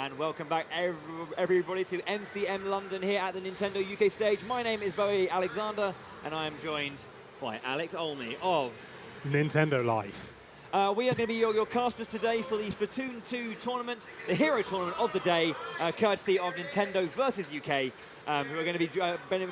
and welcome back everybody to MCM London here at the Nintendo UK stage. My name is Bowie Alexander, and I am joined by Alex Olney of Nintendo Life. We are going to be your casters today for the Splatoon 2 tournament, the hero tournament of the day, courtesy of Nintendo versus UK, who are going to be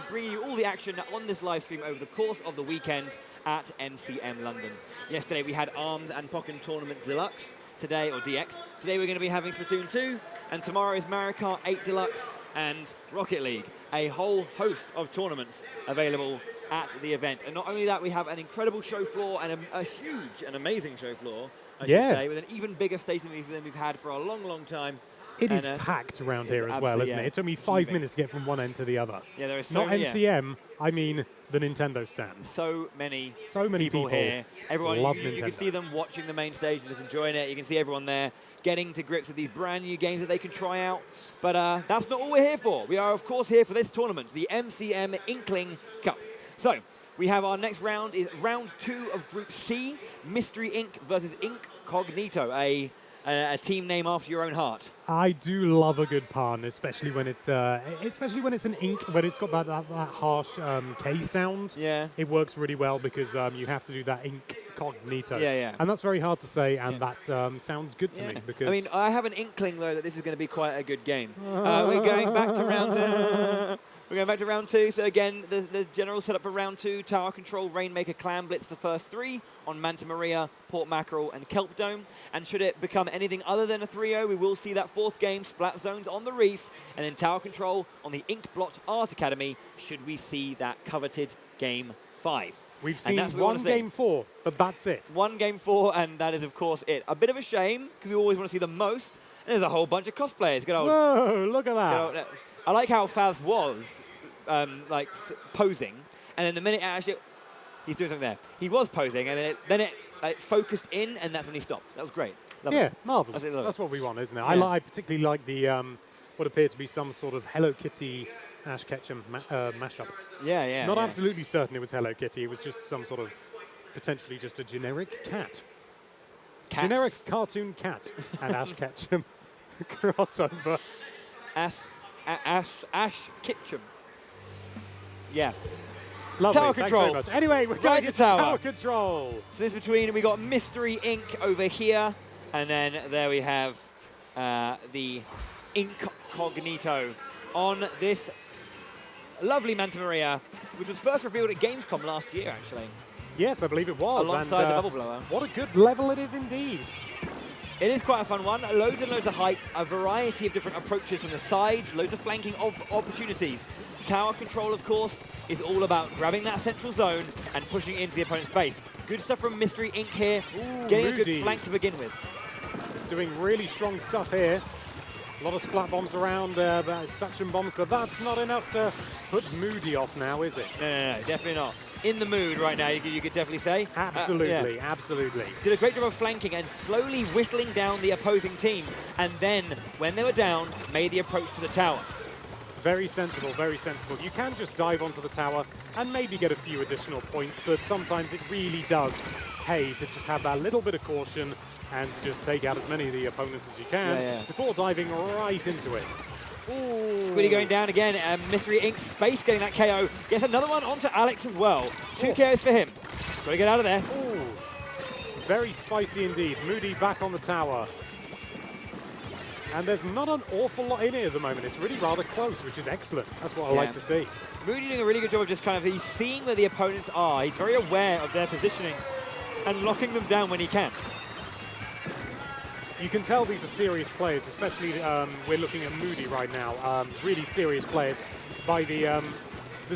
bringing you all the action on this live stream over the course of the weekend at MCM London. Yesterday we had ARMS and Pokken Tournament Deluxe. Today, or DX. Today we're going to be having Splatoon 2, and tomorrow is Mario Kart 8 Deluxe and Rocket League. A whole host of tournaments available at the event. And not only that, we have an incredible show floor and a huge and amazing show floor, I should say, with an even bigger stage than we've had for a long, long time. It is packed around here as well, isn't it? It took me 5 minutes to get from one end to the other. Yeah, there is so not MCM, I mean the Nintendo stand. So many people here. Everyone, love you Nintendo. can see them watching the main stage and just enjoying it. You can see everyone there getting to grips with these brand new games that they can try out. But that's not all we're here for. We are, of course, here for this tournament, the MCM Inkling Cup. So we have our next round is round 2 of Group C, Mystery Inc. versus Inkognito, a team name after your own heart. I do love a good pun, especially when it's an ink, when it's got that harsh K sound. Yeah. It works really well because you have to do that incognito. Yeah. And that's very hard to say, and that sounds good to me because. I mean, I have an inkling though that this is going to be quite a good game. We're going back to round. We're going back to round 2. So again, the general setup for round 2: Tower Control, Rainmaker, Clan Blitz for first 3 on Manta Maria, Port Mackerel, and Kelp Dome. And should it become anything other than a 3-0, we will see that 4th game, Splat Zones on the Reef, and then Tower Control on the Inkblot Art Academy, should we see that coveted Game 5. We've seen one Game 4, but that's it. One Game 4, and that is, of course, it. A bit of a shame, because we always want to see the most. And there's a whole bunch of cosplayers. Whoa, look at that. I like how Faz was posing, and then the minute actually he's doing something there, he was posing, and then it focused in, and that's when he stopped. That was great. Yeah, marvelous. That's what we want, isn't it? Yeah. I particularly like the what appeared to be some sort of Hello Kitty Ash Ketchum mashup. Yeah. Not absolutely certain it was Hello Kitty. It was just some sort of potentially just a generic cat. Cats. Generic cartoon cat and Ash Ketchum crossover. Ash Ketchum. Yeah. Lovely. Tower Control. Thanks very much. Anyway, we're going to Tower Control. So this between, we got Mystery Inc. over here, and then there we have the Inkognito on this lovely Manta Maria, which was first revealed at Gamescom last year, actually. Yes, I believe it was. Alongside the Bubble Blower. What a good level it is indeed. It is quite a fun one. Loads and loads of height, a variety of different approaches from the sides, loads of flanking opportunities. Tower Control, of course, is all about grabbing that central zone and pushing it into the opponent's base. Good stuff from Mystery Inc. here, getting a good flank to begin with. Doing really strong stuff here. A lot of splat bombs around, suction bombs, but that's not enough to put Moody off now, is it? No, definitely not. In the mood right now, you could definitely say. Absolutely, absolutely. Did a great job of flanking and slowly whittling down the opposing team, and then, when they were down, made the approach to the tower. Very sensible, very sensible. You can just dive onto the tower and maybe get a few additional points, but sometimes it really does pay to just have that little bit of caution and just take out as many of the opponents as you can before diving right into it. Ooh. Squiddy going down again, and Mystery Inc. Space getting that KO. Gets another one onto Alex as well. 2 KOs for him. Got to get out of there. Ooh. Very spicy indeed. Moody back on the tower. And there's not an awful lot in here at the moment. It's really rather close, which is excellent. That's what I like to see. Moody doing a really good job of just he's seeing where the opponents are. He's very aware of their positioning and locking them down when he can. You can tell these are serious players, especially we're looking at Moody right now. Really serious players by the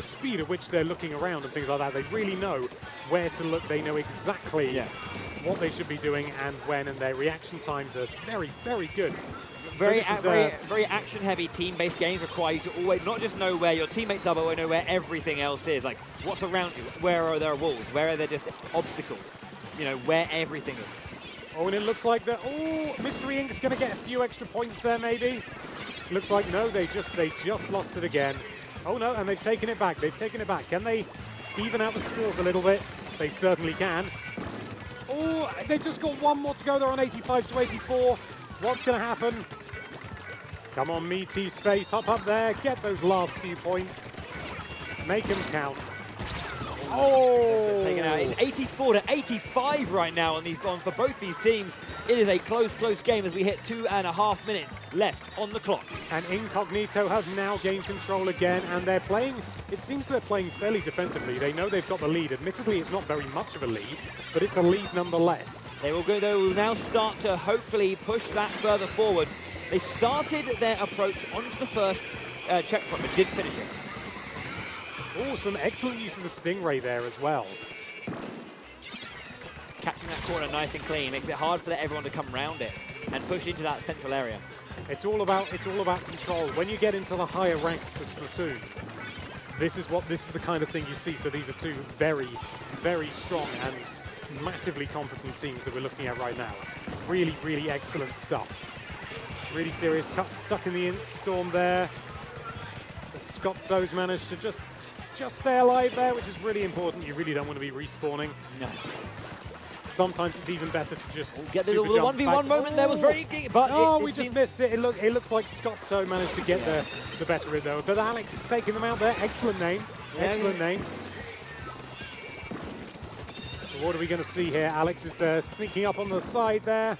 speed at which they're looking around and things like that. They really know where to look. They know exactly what they should be doing and when, and their reaction times are very, very good. Very action-heavy team-based games require you to always not just know where your teammates are, but know where everything else is. Like, what's around you? Where are there walls? Where are there just obstacles? You know, where everything is. Oh, and it looks like that. Oh, Mystery Inc.'s going to get a few extra points there, maybe. Looks like no, they just lost it again. Oh no, and they've taken it back. They've taken it back. Can they even out the scores a little bit? They certainly can. Oh, they've just got one more to go. They're on 85 to 84. What's going to happen? Come on, meaty space, hop up there, get those last few points. Make them count. Oh! Taken out. It's 84 to 85 right now on for both these teams. It is a close game as we hit 2.5 minutes left on the clock. And Inkognito have now gained control again, and they're playing, it seems they're playing fairly defensively. They know they've got the lead. Admittedly, it's not very much of a lead, but it's a lead nonetheless. They will now start to hopefully push that further forward. They started their approach onto the first checkpoint, but didn't finish it. Oh, some excellent use of the Stingray there as well. Catching that corner nice and clean makes it hard for everyone to come around it and push into that central area. It's all about control. When you get into the higher ranks of Splatoon, this is the kind of thing you see. So these are two very, very strong and massively competent teams that we're looking at right now. Really, really excellent stuff. Really serious cut, stuck in the ink storm there. But Scott So's managed to just stay alive there, which is really important. You really don't want to be respawning. No. Sometimes it's even better to just get the 1v1 moment there was very good, but we just missed it. It looks like Scott So managed to get the better of it though. But Alex taking them out there. Excellent name. Yeah, excellent name. So what are we going to see here? Alex is sneaking up on the side there.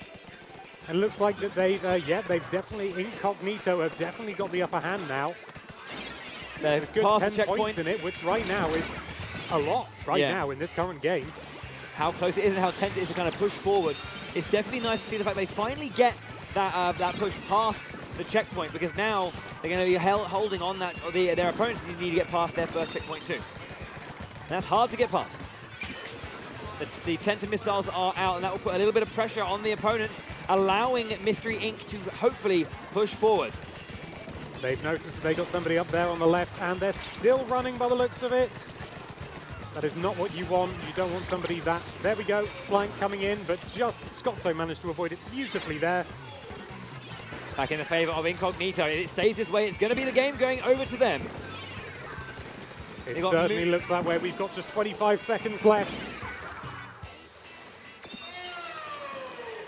And looks like that they've definitely, Inkognito have definitely got the upper hand now. They've a good passed 10 the checkpoint points in it, which right now is a lot now in this current game. How close it is and how tense it is to kind of push forward. It's definitely nice to see the fact they finally get that push past the checkpoint, because now they're going to be holding on that, or their opponents need to get past their first checkpoint too. And that's hard to get past. The Tenta missiles are out, and that will put a little bit of pressure on the opponents, allowing Mystery Inc. to hopefully push forward. They've noticed that they got somebody up there on the left, and they're still running by the looks of it. That is not what you want. You don't want somebody that... There we go, flank coming in, but just Scotzo managed to avoid it beautifully there. Back in the favor of Inkognito. If it stays this way, it's going to be the game going over to them. It certainly looks that way. We've got just 25 seconds left.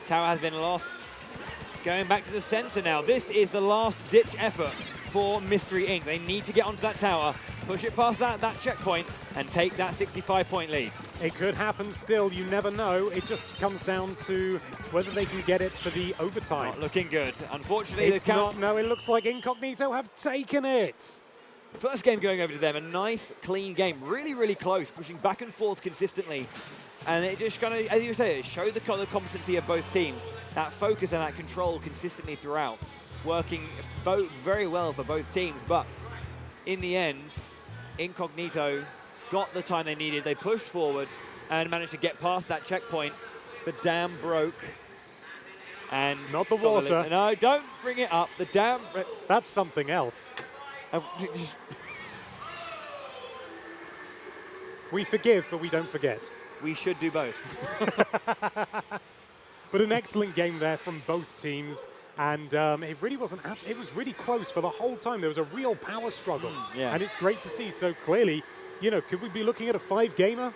Tower has been lost. Going back to the center now. This is the last-ditch effort for Mystery Inc. They need to get onto that tower, push it past that checkpoint, and take that 65-point lead. It could happen still. You never know. It just comes down to whether they can get it for the overtime. Not looking good. Unfortunately, it's not. No, it looks like Inkognito have taken it. First game going over to them. A nice, clean game. Really, really close, pushing back and forth consistently. And it just kind of, as you say, it showed the competency of both teams. That focus and that control consistently throughout, working very well for both teams. But in the end, Inkognito got the time they needed. They pushed forward and managed to get past that checkpoint. The dam broke. And not the water. No, don't bring it up. The dam. That's something else. We forgive, but we don't forget. We should do both. But an excellent game there from both teams. And it really wasn't, it was really close for the whole time. There was a real power struggle. Yeah. And it's great to see. So clearly, you know, could we be looking at a 5-gamer?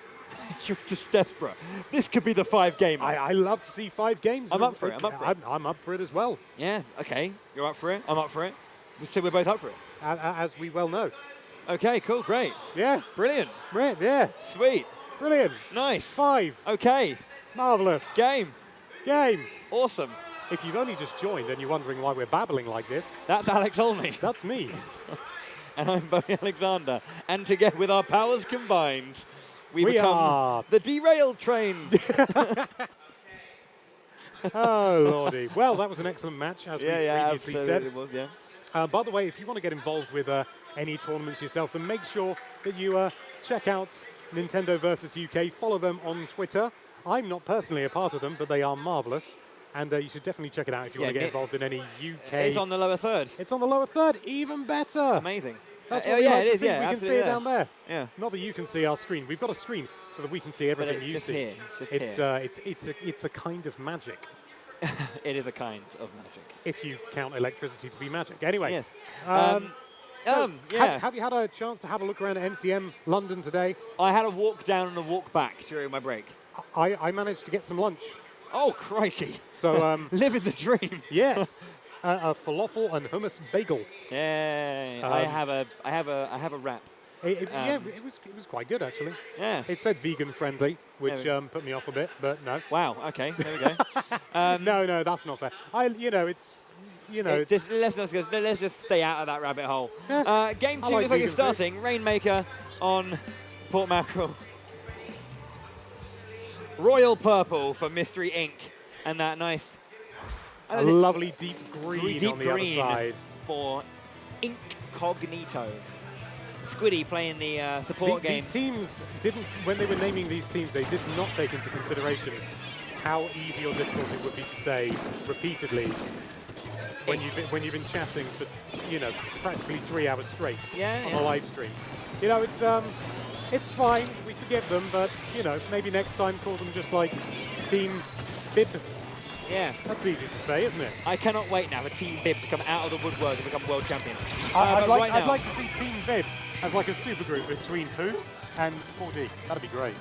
You're just desperate. This could be the 5-gamer. I love to see 5 games. I'm up for it. I'm up for it as well. Yeah, okay. You're up for it. I'm up for it. So we're both up for it. As we well know. Okay, cool, great. Yeah. Brilliant. Right, yeah. Sweet. Brilliant. Nice. 5. Okay. Marvelous. Game. Awesome. If you've only just joined and you're wondering why we're babbling like this, that's Alex Olney. That's me. And I'm Bowie Alexander. And together, with our powers combined, we become the derailed train. Oh, Lordy. Well, that was an excellent match, as we previously said. It was, yeah. By the way, if you want to get involved with any tournaments yourself, then make sure that you check out Nintendo vs. UK. Follow them on Twitter. I'm not personally a part of them, but they are marvelous. And you should definitely check it out if you want to get involved in any UK. It's on the lower third. It's on the lower third. Even better. Amazing. That's what we like it is. see. Yeah, we can see it down there. Yeah. Not that you can see our screen. We've got a screen so that we can see everything you see. Here. It's just here. It's a kind of magic. It is a kind of magic. If you count electricity to be magic. Anyway. Yes. Have you had a chance to have a look around at MCM London today? I had a walk down and a walk back during my break. I managed to get some lunch. Oh, crikey. So living the dream. Yes. a falafel and hummus bagel. Yeah, I have a wrap. Yeah, it was quite good actually. Yeah. It said vegan friendly, which put me off a bit, but no. Wow. Okay. There we go. No, that's not fair. Let's just stay out of that rabbit hole. Yeah, Game 2 like looks like it's vegan food. starting. Rainmaker on Port Mackerel. Royal purple for Mystery Inc. And that nice... A lovely deep green on the other side. For Inkognito. Squiddy playing the support game. These teams didn't, when they were naming these teams, they did not take into consideration how easy or difficult it would be to say repeatedly when you've been chatting for practically 3 hours straight on a live stream. It's fine, we forgive them, but maybe next time call them just like Team Bib. Yeah. That's easy to say, isn't it? I cannot wait now for Team Bib to come out of the woodwork and become world champions. I'd like to see Team Bib as like a supergroup between Pooh and 4D. That'd be great.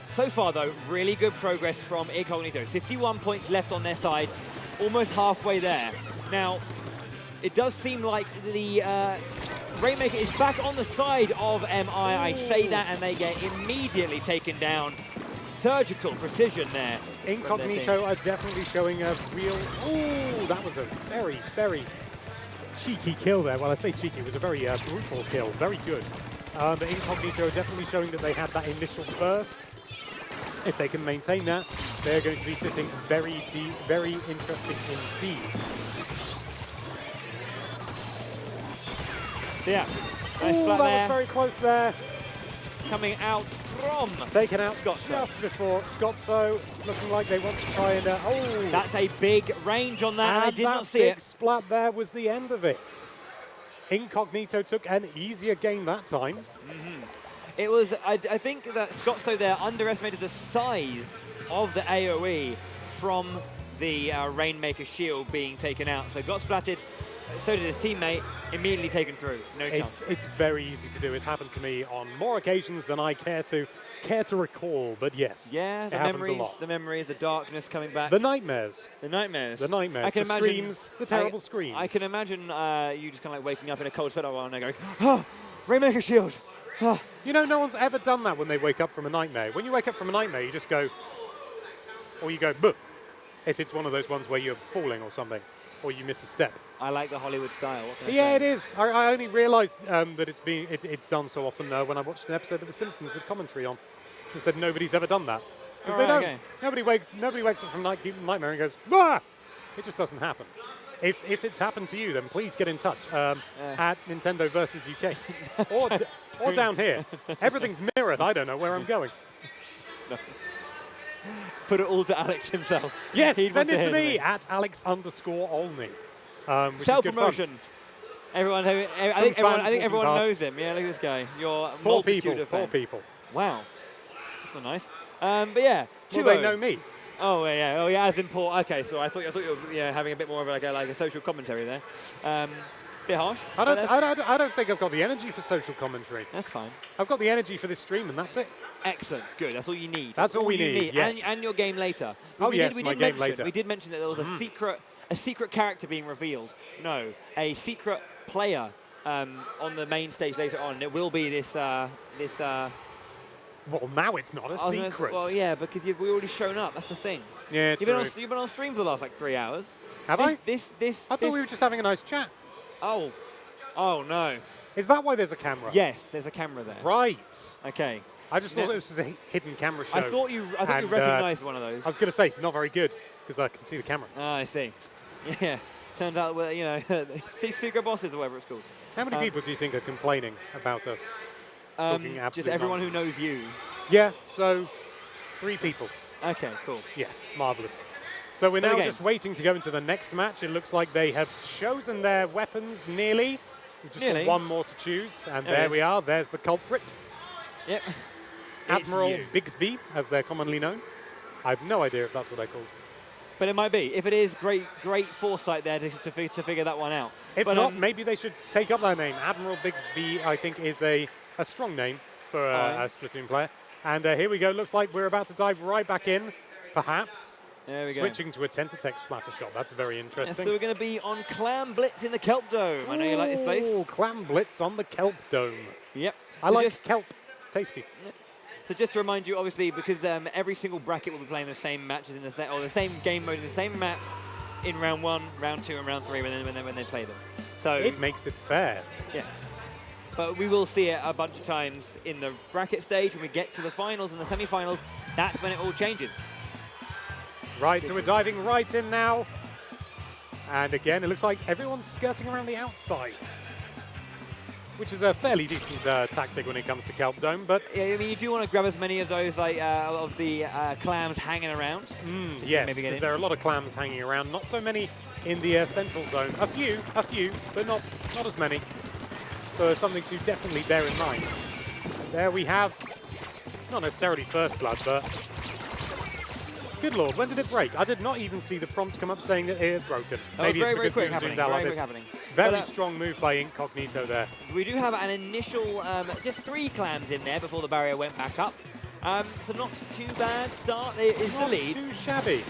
So far, though, really good progress from Inkognito. 51 points left on their side, almost halfway there. Now, it does seem like the Rainmaker is back on the side of MI. I say that, and they get immediately taken down. Surgical precision there. Inkognito are definitely showing a real... Ooh, that was a very, very cheeky kill there. Well, I say cheeky, it was a very brutal kill. Very good. But Inkognito are definitely showing that they had that initial burst. If they can maintain that, they're going to be sitting very deep, very interesting indeed. So yeah, nice Ooh, splat that there. was very close there. Coming out from taken out Scotso. Just before Scotso, looking like they want to try and... oh! That's a big range on that, and I did not see that big it. Splat there was the end of it. Inkognito took an easier game that time. It was, I think that Scotso there underestimated the size of the AoE from the Rainmaker shield being taken out. So got splatted, so did his teammate, immediately taken through. No chance. It's very easy to do. It's happened to me on more occasions than I care to recall, but yes. Yeah, the memories, the darkness coming back. The nightmares. The nightmares. The nightmares. I can the imagine, screams, the terrible screams. I can imagine you just kind of like waking up in a cold sweat while they're going, oh, Rainmaker shield. Oh. No one's ever done that when they wake up from a nightmare. When you wake up from a nightmare, you just go, or you go, buh, if it's one of those ones where you're falling or something, or you miss a step. I like the Hollywood style. What can I Yeah, say? it is. I only realised that it's done so often when I watched an episode of The Simpsons with commentary on. And said nobody's ever done that. Because they don't. Okay. Nobody wakes up from nightmare and goes, ah! It just doesn't happen. If it's happened to you, then please get in touch at Nintendo versus UK. or down here. Everything's mirrored. I don't know where I'm going. No. Put it all to Alex himself. Yes, send it to me at Alex_Olney. Self-promotion. I think everyone knows him. Yeah, look at this guy. Your multitude of fans. 4 people. Wow. That's not nice. But yeah, well, they know me. Oh yeah, as in Port. Okay, so I thought you were having a bit more of like a social commentary there. Bit harsh. I don't think I've got the energy for social commentary. That's fine. I've got the energy for this stream, and that's it. Excellent. Good. That's all you need. That's all we need. Yes. And your game later. Oh yes, my game later. We did mention that there was a secret character being revealed. No, a secret player on the main stage later on. It will be this. Well, now it's not a secret. Well, yeah, because we've already shown up. That's the thing. Yeah, true. You've been on stream for the last like 3 hours. Have I? I thought we were just having a nice chat. Oh no. Is that why there's a camera? Yes, there's a camera there. Right. Okay. I just thought this was a hidden camera show. I thought you recognised one of those. I was going to say it's not very good because I can see the camera. Ah, I see. Yeah. Turns out, secret bosses or whatever it's called. How many people do you think are complaining about us? Just everyone who knows you. Yeah, so 3 people. Okay, cool. Yeah, marvellous. So we're now just waiting to go into the next match. It looks like they have chosen their weapons nearly. We've just got one more to choose, and there we are. There's the culprit. Yep. Admiral Bigsby, as they're commonly known. I have no idea if that's what they're called. But it might be. If it is, great foresight there to figure that one out. If not, maybe they should take up that name. Admiral Bigsby, I think, is a strong name for a Splatoon player. And here we go. Looks like we're about to dive right back in, perhaps. There we go. Switching to a Tentatek splatter shot. That's very interesting. So we're going to be on Clam Blitz in the Kelp Dome. I know you like this place. Oh, Clam Blitz on the Kelp Dome. Yep. I like kelp. It's tasty. So just to remind you, obviously, because every single bracket will be playing the same matches in the same game mode in the same maps in round 1, round 2, and round 3 when they play them. So it makes it fair. Yes. But we will see it a bunch of times in the bracket stage. When we get to the finals and the semi-finals, that's when it all changes. Right, so we're diving right in now. And again, it looks like everyone's skirting around the outside, which is a fairly decent tactic when it comes to Kelp Dome. But yeah, I mean, you do want to grab as many of those of the clams hanging around. Yes, because there are a lot of clams hanging around. Not so many in the central zone. A few, but not as many. So something to definitely bear in mind. And there we have, not necessarily first blood, but good lord, when did it break? I did not even see the prompt come up saying that it had broken. Maybe it's very quick happening. Very strong move by Inkognito there. We do have an initial, just 3 clams in there before the barrier went back up. So not too bad start. It is the lead. Not too shabby.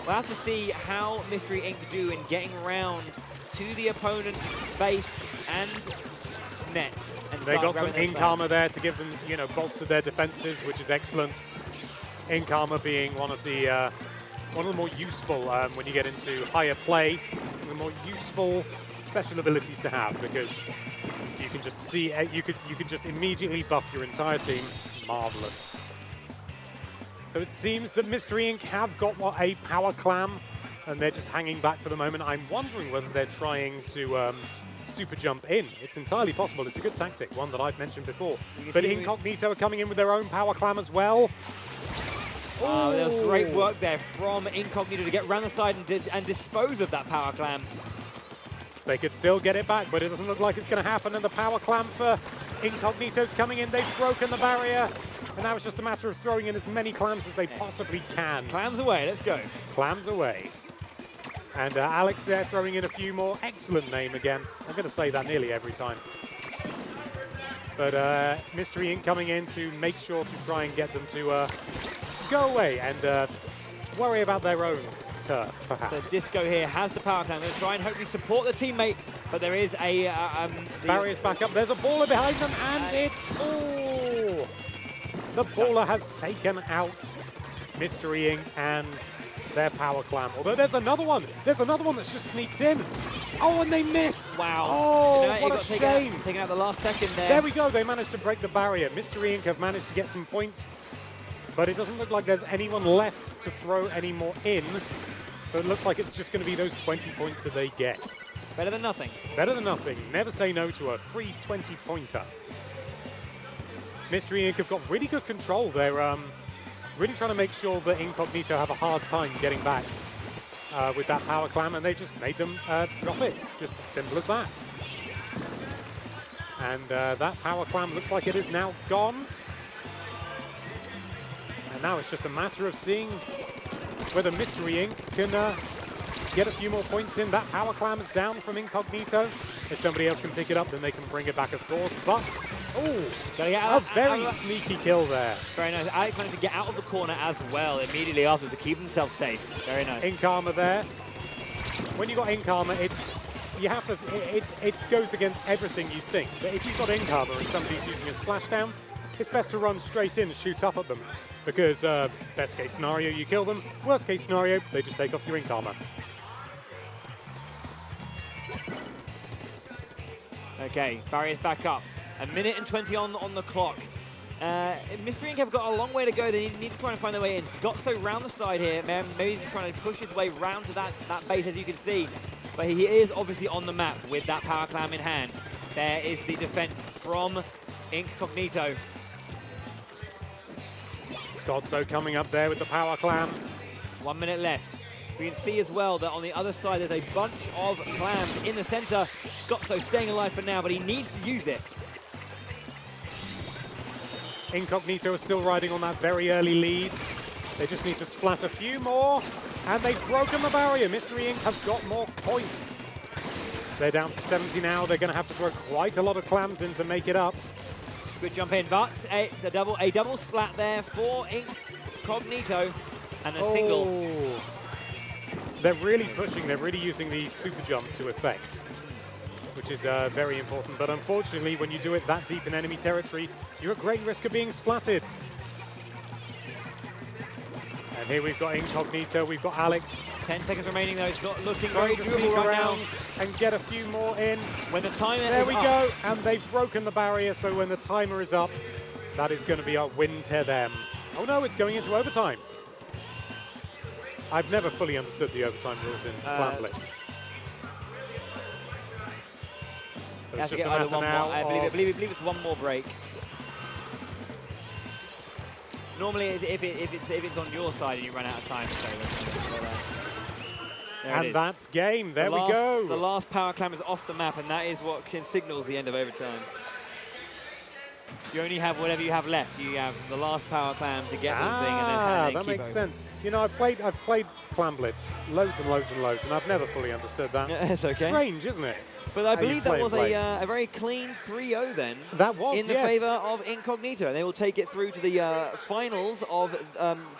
We'll have to see how Mystery Inc. do in getting around to the opponent's base and net. And they got some ink armor there to give them, bolster their defenses, which is excellent. Ink armor being one of the more useful when you get into higher play, the more useful special abilities to have, because you can just see you could just immediately buff your entire team. Marvelous. So it seems that Mystery Inc. have got a power clam, and they're just hanging back for the moment. I'm wondering whether they're trying to super jump in. It's entirely possible. It's a good tactic, one that I've mentioned before. But Inkognito are coming in with their own power clam as well. Oh, there was great work there from Inkognito to get around the side and dispose of that power clam. They could still get it back, but it doesn't look like it's going to happen. And the power clam for Inkognito's coming in. They've broken the barrier. And now it's just a matter of throwing in as many clams as they possibly can. Clams away, let's go. Clams away. And Alex there throwing in a few more. Excellent name again. I'm going to say that nearly every time. But Mystery Inc. coming in to make sure to try and get them to go away and worry about their own turf, perhaps. So Disco here has the power clam. They're going to try and hopefully support the teammate, but there is a... barrier's back up. There's a baller behind them, and it's... Oh! The baller has taken out Mystery Inc. and their power clam. Although there's another one. There's another one that's just sneaked in. Oh, and they missed. Wow. Oh, what a shame. Taking out the last second there. There we go. They managed to break the barrier. Mystery Inc. have managed to get some points, but it doesn't look like there's anyone left to throw any more in. So it looks like it's just going to be those 20 points that they get. Better than nothing. Better than nothing. Never say no to a free 20-pointer. Mystery Inc. have got really good control. They're really trying to make sure that Inkognito have a hard time getting back with that power clam, and they just made them drop it. Just as simple as that. And that power clam looks like it is now gone. And now it's just a matter of seeing whether Mystery Inc. can get a few more points in. That power clam is down from Inkognito. If somebody else can pick it up, then they can bring it back, of course. But, a very sneaky kill there. Very nice. Alex managed to get out of the corner as well immediately after to keep himself safe. Very nice. Ink armor there. When you got ink armor, it goes against everything you think. But if you've got ink armor and somebody's using a splashdown, it's best to run straight in and shoot up at them. Because best case scenario, you kill them. Worst case scenario, they just take off your ink armor. Okay, barrier's back up. 1 minute and 20 on the clock. Mystery Inc. have got a long way to go. They need to try and find their way in. Scott's so round the side here. Maybe trying to push his way round to that base, as you can see. But he is obviously on the map with that power clam in hand. There is the defense from Inkognito. Scottso coming up there with the power clam. 1 minute left. We can see as well that on the other side there's a bunch of clams in the center. Scottso staying alive for now, but he needs to use it. Inkognito is still riding on that very early lead. They just need to splat a few more, and they've broken the barrier. Mystery Inc. have got more points. They're down to 70 now. They're going to have to throw quite a lot of clams in to make it up. Squid jump in, but it's a double splat there for Inkognito. And a single. They're really pushing. They're really using the super jump to effect, which is very important. But unfortunately, when you do it that deep in enemy territory, you're at great risk of being splatted. And here we've got Inkognito, we've got Alex. 10 seconds remaining though, it's not looking Trying very to doable sneak right around now. and get a few more in. When the timer There is we up. go, and they've broken the barrier, so when the timer is up, that is going to be a win to them. Oh no, it's going into overtime. I've never fully understood the overtime rules in Clamblitz. So it's just a matter now. I believe it's one more break. Normally, if it's on your side and you run out of time, And that's game. There we go. go. The last power clam is off the map, and that is what signals the end of overtime. You only have whatever you have left. You have the last power clam to get one thing, and then that keep makes over. sense. You know, I've played Clamblitz loads and loads and loads, and I've never fully understood that. Yeah, it's okay. Strange, isn't it? But I How you believe that was play. a very clean 3-0 then. That was, in the favour of Inkognito, and they will take it through to the finals of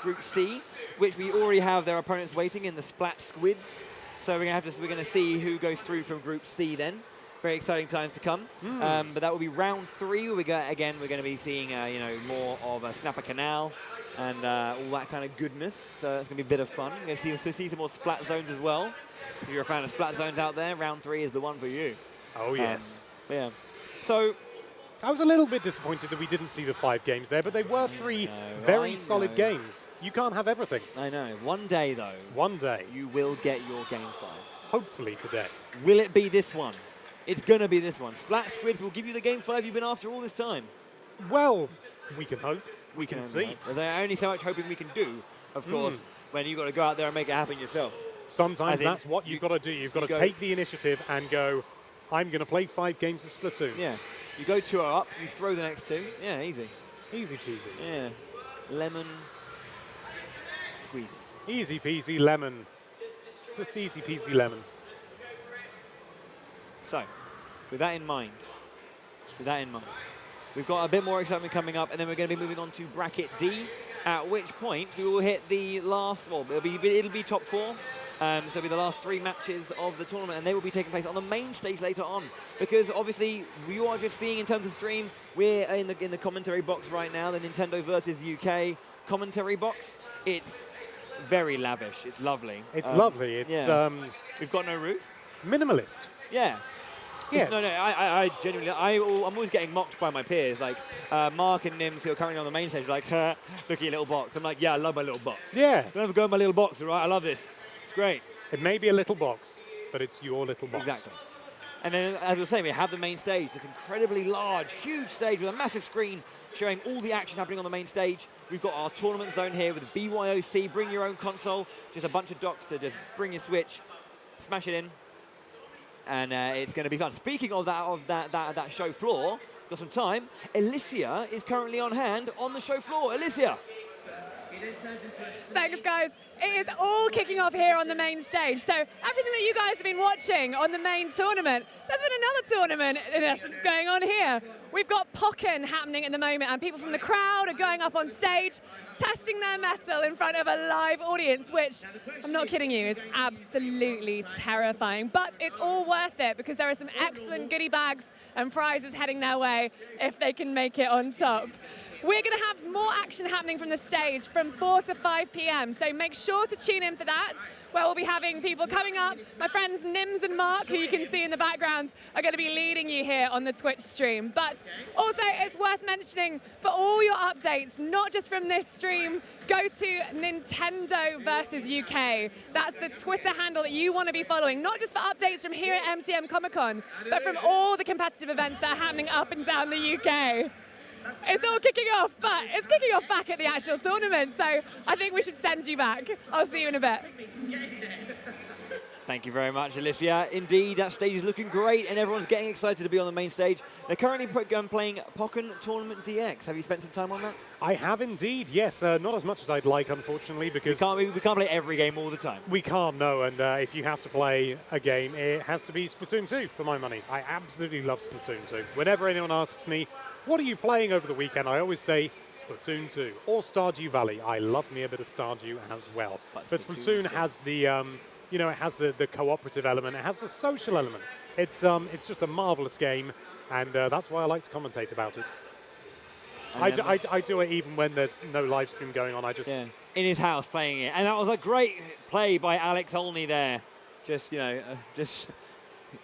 Group C, which we already have their opponents waiting in the Splat Squids. So we're going to see who goes through from Group C then. Very exciting times to come. But that will be round 3. Where we're going to be seeing more of a Snapper Canal and all that kind of goodness. So it's going to be a bit of fun. We're going to see some more Splat Zones as well. If you're a fan of Splat Zones out there, round 3 is the one for you. Oh, yes. Yeah. So I was a little bit disappointed that we didn't see the 5 games there, but they were 3 very solid games. You can't have everything. I know. One day, though. One day. You will get your Game 5. Hopefully today. Will it be this one? It's going to be this one. Splat Squids will give you the Game 5 you've been after all this time. Well, we can hope. We can see. There's only so much hoping we can do, of course, when you've got to go out there and make it happen yourself. Sometimes that's what you've got to do. You've got to take the initiative and go, I'm going to play 5 games of Splatoon. Yeah. You go 2 up, you throw the next 2. Yeah, easy. Easy peasy. Yeah. Lemon squeezy. Easy peasy lemon. Just easy peasy lemon. So, with that in mind, we've got a bit more excitement coming up, and then we're going to be moving on to Bracket D, at which point we will hit the last, well, it'll be top 4. So it'll be the last 3 matches of the tournament, and they will be taking place on the main stage later on. Because obviously, you are just seeing in terms of stream, we're in the commentary box right now, the Nintendo versus UK commentary box. It's very lavish. It's lovely. It's lovely. It's we've got no roof. Minimalist. Yeah. Yes. No, I genuinely, I'm always getting mocked by my peers, like Mark and Nims, who are currently on the main stage, like, look at your little box. I'm like, yeah, I love my little box. Yeah. Don't ever go in my little box, all right? I love this. It's great. It may be a little box, but it's your little box. Exactly. And then, as we were saying, we have the main stage, this incredibly large, huge stage with a massive screen showing all the action happening on the main stage. We've got our tournament zone here with BYOC, bring your own console, just a bunch of docks to just bring your Switch, smash it in, and it's going to be fun. Speaking of that show floor, got some time. Alicia is currently on hand on the show floor. Alicia. Thanks, guys. It is all kicking off here on the main stage. So everything that you guys have been watching on the main tournament, there's been another tournament, in essence, going on here. We've got Pokken happening at the moment, and people from the crowd are going up on stage, testing their metal in front of a live audience, which, I'm not kidding you, is absolutely terrifying. But it's all worth it, because there are some excellent goodie bags and prizes heading their way if they can make it on top. We're going to have more action happening from the stage from 4 to 5 p.m. So make sure to tune in for that, where we'll be having people coming up. My friends Nims and Mark, who you can see in the background, are going to be leading you here on the Twitch stream. But also, it's worth mentioning, for all your updates, not just from this stream, go to Nintendo versus UK. That's the Twitter handle that you want to be following, not just for updates from here at MCM Comic Con, but from all the competitive events that are happening up and down the UK. It's all kicking off, but it's kicking off back at the actual tournament, so I think we should send you back. I'll see you in a bit. Thank you very much, Alicia. Indeed, that stage is looking great, and everyone's getting excited to be on the main stage. They're currently playing Pokken Tournament DX. Have you spent some time on that? I have indeed, yes. Not as much as I'd like, unfortunately, because we can't play every game all the time. We can't, no, and if you have to play a game, it has to be Splatoon 2 for my money. I absolutely love Splatoon 2. Whenever anyone asks me, what are you playing over the weekend, I always say Splatoon 2 or Stardew Valley. I love me a bit of Stardew as well. But Splatoon has the, you know, it has the cooperative element. It has the social element. It's just a marvelous game, and that's why I like to commentate about it. I do it even when there's no live stream going on. I just in his house playing it, and that was a great play by Alex Olney there. Just just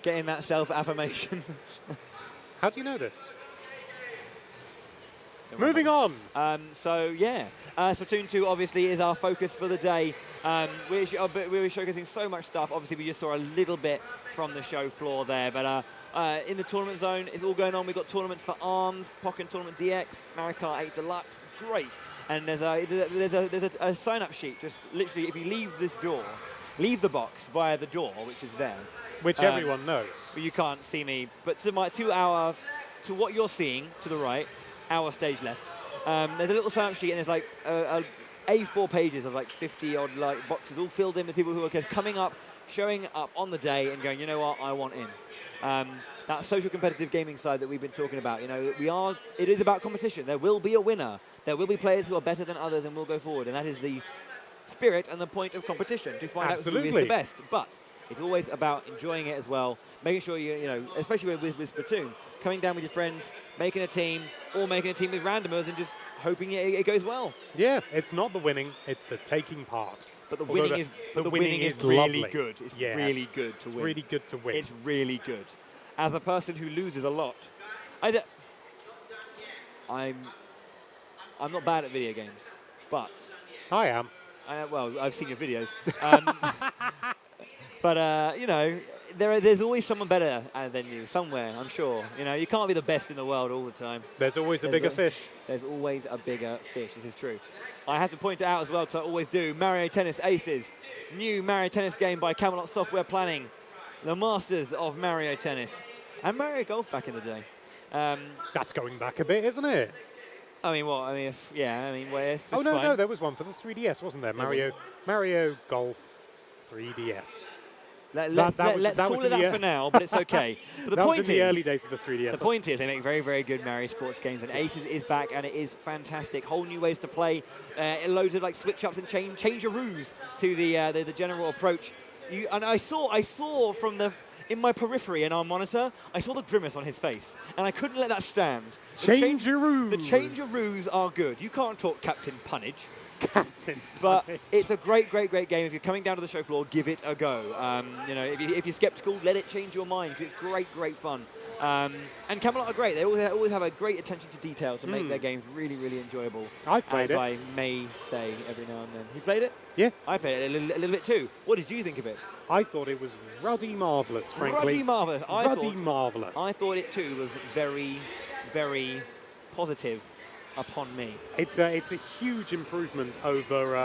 getting that self-affirmation. How do you know this? Moving on. So yeah, Splatoon 2 obviously is our focus for the day. We were showcasing so much stuff. Obviously, we just saw a little bit from the show floor there, but in the tournament zone, it's all going on. We've got tournaments for ARMS, Pokken Tournament DX, Mario Kart 8 Deluxe. It's great. And there's a sign-up sheet. Just literally, if you leave this door, leave the box via the door, which is there. Which everyone knows. But you can't see me. But to what you're seeing to the right, our stage left. There's a little sign-up sheet, and there's like A4 pages of like 50-odd like boxes, all filled in with people who are just coming up, showing up on the day, and going, you know what, I want in. That social competitive gaming side that we've been talking about, you know, it is about competition. There will be a winner. There will be players who are better than others and will go forward, and that is the spirit and the point of competition, to find out who is the best. But it's always about enjoying it as well, making sure you know, especially with Splatoon, coming down with your friends, making a team, or making a team with randomers and just hoping it goes well. Yeah, it's not the winning, it's the taking part. But the winning is really good. It's really good to win. It's really good to win. It's really good. As a person who loses a lot, I'm not bad at video games, but I am. Well, I've seen your videos. But you know, there's always someone better than you somewhere, I'm sure. You know, you can't be the best in the world all the time. There's always a bigger fish. There's always a bigger fish. This is true. I have to point it out as well, because I always do. Mario Tennis Aces, new Mario Tennis game by Camelot Software Planning, the masters of Mario Tennis and Mario Golf back in the day. That's going back a bit, isn't it? I mean, what? I mean, it's oh no, fine. no, there was one for the 3DS, wasn't there? Mario Golf 3DS. Let's call it that for now, but it's okay. But the that point was in the early days of the 3DS. The point is, they make very, very good Mario sports games, and Aces is back, and it is fantastic. Whole new ways to play, loads of like switch-ups and change-a-roos to the general approach. And I saw from in my periphery in our monitor, I saw the grimace on his face, and I couldn't let that stand. Change-a-roos. The change-a-roos are good. You can't talk Captain Punnage. Captain. But it's a great, great, great game. If you're coming down to the show floor, give it a go. You know, if you're skeptical, let it change your mind, because it's great, great fun. And Camelot are great. They always have a great attention to detail to make their games really, really enjoyable. I've played it. I may say every now and then. You played it? Yeah. I played it a little bit too. What did you think of it? I thought it was ruddy marvellous, frankly. Ruddy marvellous. Marvellous. I thought it too was very, very positive upon me. It's a huge improvement over.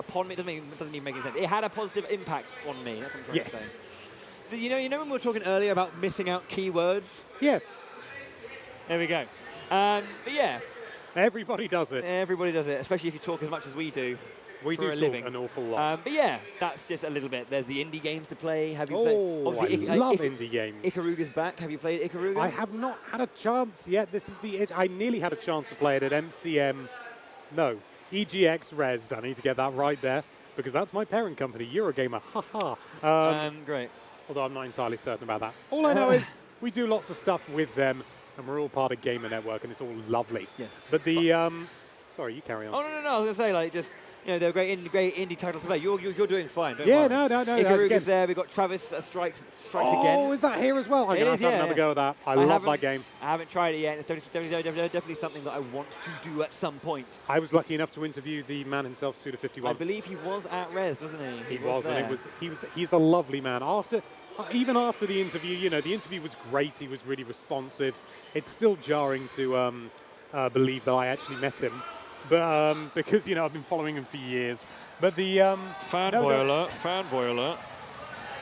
Upon me doesn't even make any sense. It had a positive impact on me. That's what I'm trying to say. So you know when we were talking earlier about missing out keywords? Yes. There we go. But yeah. Everybody does it. Everybody does it, especially if you talk as much as we do. We do talk an awful lot. But yeah, that's just a little bit. There's the indie games to play. Have you played? I love indie games. Ikaruga's back. Have you played Ikaruga? I have not had a chance yet. I nearly had a chance to play it at MCM. No, EGX Res. I need to get that right there, because that's my parent company, Eurogamer. Haha. Great. Although I'm not entirely certain about that. All I know is we do lots of stuff with them, and we're all part of Gamer Network, and it's all lovely. Yes. But the sorry, you carry on. Oh no! I was gonna say, like, just, you know, they're great indie titles to play. You're doing fine. Don't yeah, worry. no. Ikaruga's there. We've got Travis strikes again. Oh, is that here as well? I'm going to have another go at that. I love that game. I haven't tried it yet. It's definitely something that I want to do at some point. I was lucky enough to interview the man himself, Suda51. I believe he was at Res, wasn't he? He was, and he's a lovely man. Even after the interview, you know, the interview was great. He was really responsive. It's still jarring to believe that I actually met him, but because, you know, I've been following him for years. But the fanboy alert.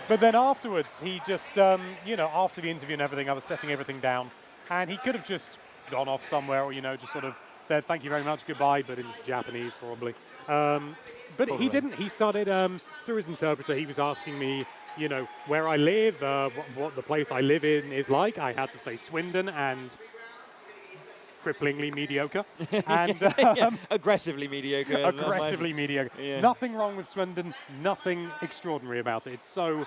But then afterwards, he just, you know, after the interview and everything, I was setting everything down, and he could have just gone off somewhere, or, you know, just sort of said thank you very much, goodbye, but in Japanese probably. But he didn't. He started through his interpreter. He was asking me, you know, where I live, what the place I live in is like. I had to say Swindon, and cripplingly mediocre. And aggressively mediocre. as well, aggressively mediocre. Yeah. Nothing wrong with Swindon, nothing extraordinary about it. It's so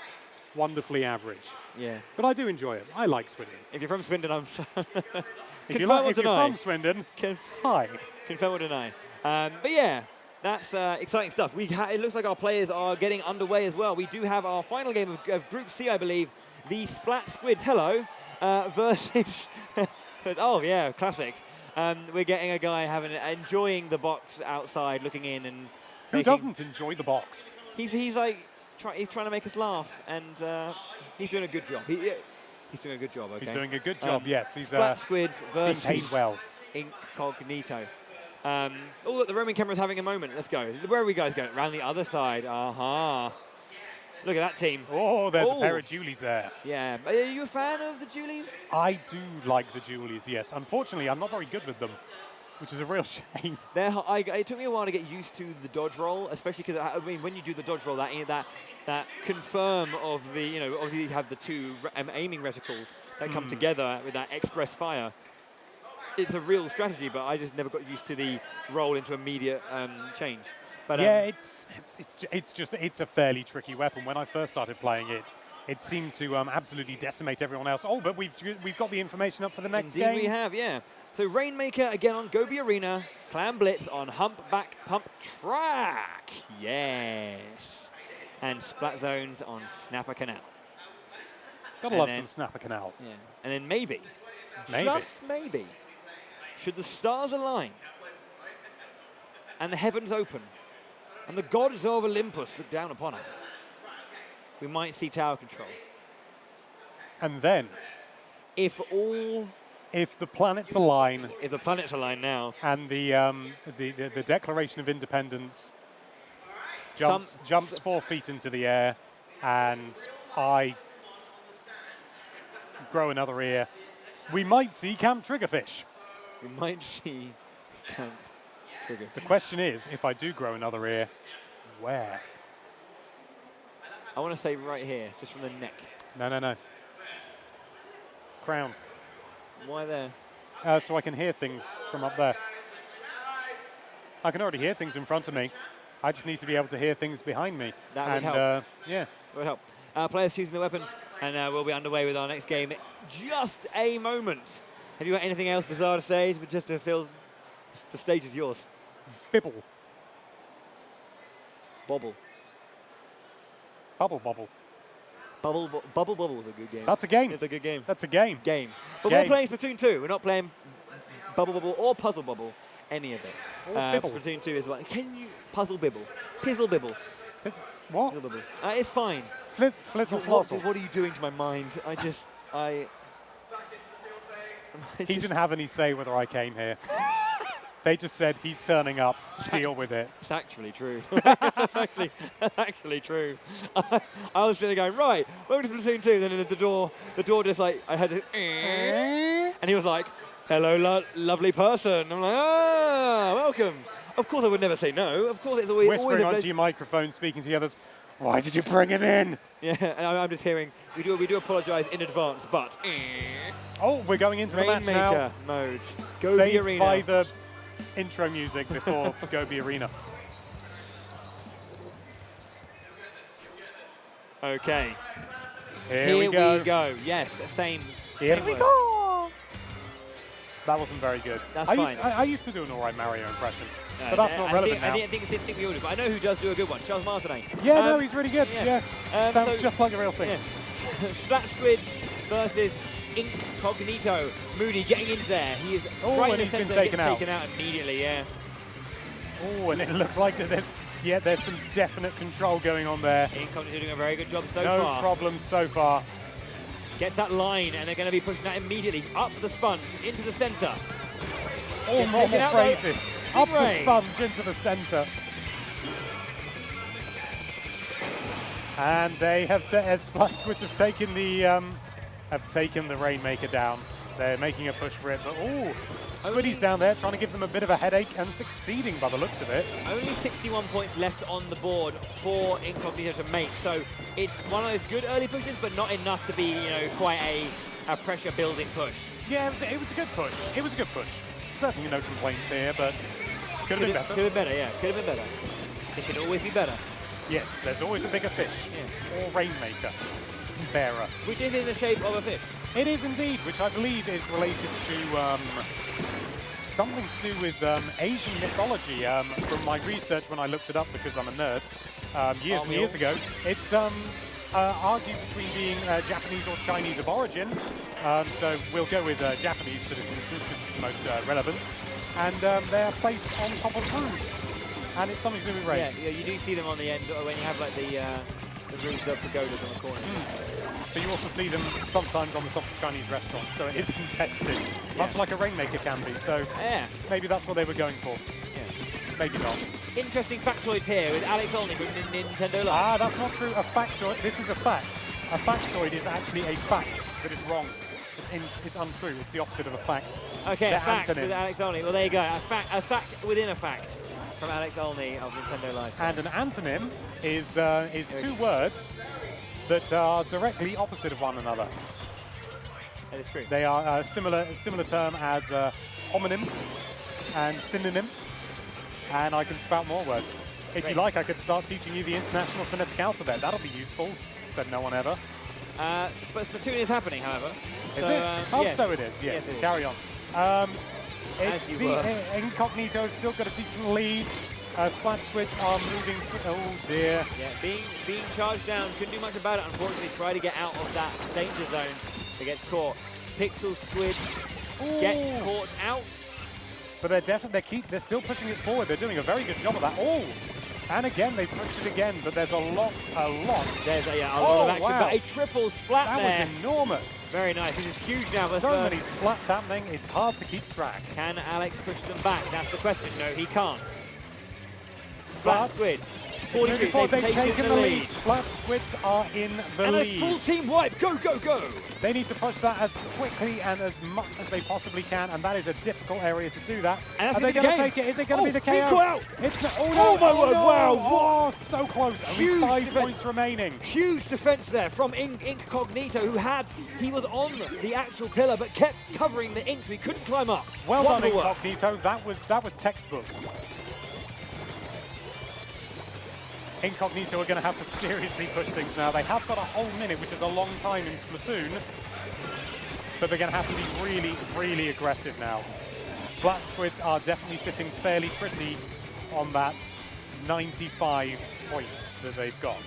wonderfully average. Yeah. But I do enjoy it. I like Swindon. If you're from Swindon, I'm If you're confirm or from deny. Swindon, Conf- hi. Confirm or deny. But yeah, that's exciting stuff. It looks like our players are getting underway as well. We do have our final game of Group C, I believe. The Splat Squids, hello, versus... oh, yeah, classic. We're getting a guy enjoying the box outside, looking in and... Who doesn't enjoy the box? He's like... he's trying to make us laugh, and he's doing a good job. He's doing a good job, okay? He's doing a good job, yes. He's Splat Squids being paid versus well. Inkognito. Oh, look, the roaming camera's having a moment. Let's go. Where are we guys going? Around the other side. Aha. Look at that team. Oh, there's a pair of Julies there. Yeah. Are you a fan of the Julies? I do like the Julies, yes. Unfortunately, I'm not very good with them, which is a real shame. It took me a while to get used to the dodge roll, especially because I mean, when you do the dodge roll, that confirm of the, obviously you have the two aiming reticles that come together with that express fire. It's a real strategy, but I just never got used to the roll into immediate change. But yeah, it's a fairly tricky weapon. When I first started playing it, it seemed to absolutely decimate everyone else. Oh, but we've got the information up for the next game. Indeed we have, yeah. So Rainmaker again on Gobi Arena, Clan Blitz on Humpback Pump Track, yes, and Splat Zones on Snapper Canal. Gotta love some Snapper Canal. Yeah, and then maybe, Maybe. just maybe, should the stars align and the heavens open and the gods of Olympus look down upon us, we might see tower control. And then, If the planets align, the planets align now, and the Declaration of Independence jumps 4 feet into the air, and I grow another ear, we might see Camp Triggerfish. we might see Camp Triggerfish. The question is, if I do grow another ear, where? I want to say right here, just from the neck. No. Crown. Why there? So I can hear things from up there. I can already hear things in front of me. I just need to be able to hear things behind me. That would help. Yeah. Would help. Players choosing the weapons, and we'll be underway with our next game. Just a moment. Have you got anything else bizarre to say? Just to feel the stage is yours. Bibble. Bobble. Bubble. Bubble is a good game. That's a game. It's a good game. That's a game. But Game. we're playing Splatoon 2. We're not playing Bubble or Puzzle Bubble. Any of it. Or Bibble. Splatoon 2 is like, can you Puzzle Bibble? Pizzle Bibble. What? Pizzle Bibble. It's fine. Flizzle flossel. What are you doing to my mind? He didn't have any say whether I came here. They just said, he's turning up, deal with it. It's actually true. That's actually true. I was sitting there going, right, welcome to Splatoon 2. Then the door just like, I had this, and he was like, hello, lovely person. I'm like, welcome. Of course I would never say no. Of course it's always Whispering a onto your microphone, speaking to the others. Why did you bring him in? Yeah, and I'm just hearing, we do apologise in advance, but Oh, we're going into the match now. Rainmaker mode. Gobi Saved Arena. by the intro music before Gobi Arena. Okay. Here we go. Yes, same. Here same we words. go. That wasn't very good. That's fine. fine. I used to do an alright Mario impression, but that's not relevant now. I didn't think we would, but I know who does do a good one. Charles Martinet. Yeah, no, he's really good. yeah. Yeah, sounds so- just like the real thing. Yeah. Splat Squids versus Inkognito. Moody getting in there. He is right in the and he's been centre. taken Gets out. taken out immediately. Yeah. Oh, and it looks like that there's some definite control going on there. Inkognito doing a very good job so No far. problems so far. Gets that line, and they're going to be pushing that immediately up the sponge into the centre. All Gets normal taken out though. phrases. Up the Stingray. sponge into the centre. And they have Splat Squids have taken the Rainmaker down. They're making a push for it, but Squiddy's down there trying to give them a bit of a headache and succeeding by the looks of it. Only 61 points left on the board for Inkognito to make, so it's one of those good early pushes, but not enough to be, quite a pressure building push. Yeah, it was a good push. It was a good push. certainly no complaints here, but could have been better. Could have been better, yeah. Could have been better. It can always be better. Yes, there's always a bigger fish, or rainmaker, bearer. Which is in the shape of a fish. It is indeed, which I believe is related to something to do with Asian mythology. From my research when I looked it up, because I'm a nerd, years and years ago, it's argued between being Japanese or Chinese of origin. So we'll go with Japanese for this instance, because it's the most relevant. And they're placed on top of roofs. And it's something to do with rain. Yeah, you do see them on the end when you have like the roofs of pagodas on the corner. But you also see them sometimes on the top of Chinese restaurants, so it is contested, much like a rainmaker can be. So maybe that's what they were going for. Yeah. Maybe not. Interesting factoids here with Alex Olney from Nintendo Live. Ah, that's not true. A factoid. This is a fact. A factoid is actually a fact that is wrong. It's untrue. It's the opposite of a fact. Okay, They're a fact antonyms. with Alex Olney. Well, there you go. A fact within a fact from Alex Olney of Nintendo Live. And an antonym is two words that are directly opposite of one another. That is true. They are a similar term as homonym and synonym. And I can spout more words. If you like, I could start teaching you the International Phonetic Alphabet. That'll be useful, said no one ever. But Splatoon is happening, however. Is it? Yes. So it is, yes. It is. Carry on. It's Inkognito still got a decent lead. Splat Squids are moving. Oh dear. Yeah, being charged down, couldn't do much about it. Unfortunately, try to get out of that danger zone. It gets caught. Pixel Squids gets caught out. But they're still pushing it forward. They're doing a very good job of that. Oh, and again they pushed it again. But there's a lot. There's a lot of action. Wow. But a triple splat that there. was enormous. Very nice. This is huge now. So many splats happening. It's hard to keep track. Can Alex push them back? That's the question. No, he can't. Splat Squids. 42. They've taken the lead. Splat Squids are in the lead. And a full team wipe. Go, go, go. They need to push that as quickly and as much as they possibly can, and that is a difficult area to do that. And are they going to take it? Is it going to be the KO? Out. It's not, oh my word, no. wow. Oh, so close. Only 5 points remaining. Huge defense there from Inkognito, he was on the actual pillar, but kept covering the ink, so he couldn't climb up. Well done, Inkognito. That was textbook. Inkognito are going to have to seriously push things now. They have got a whole minute, which is a long time in Splatoon, but they're going to have to be really, really aggressive now. Splat Squids are definitely sitting fairly pretty on that 95 points that they've got.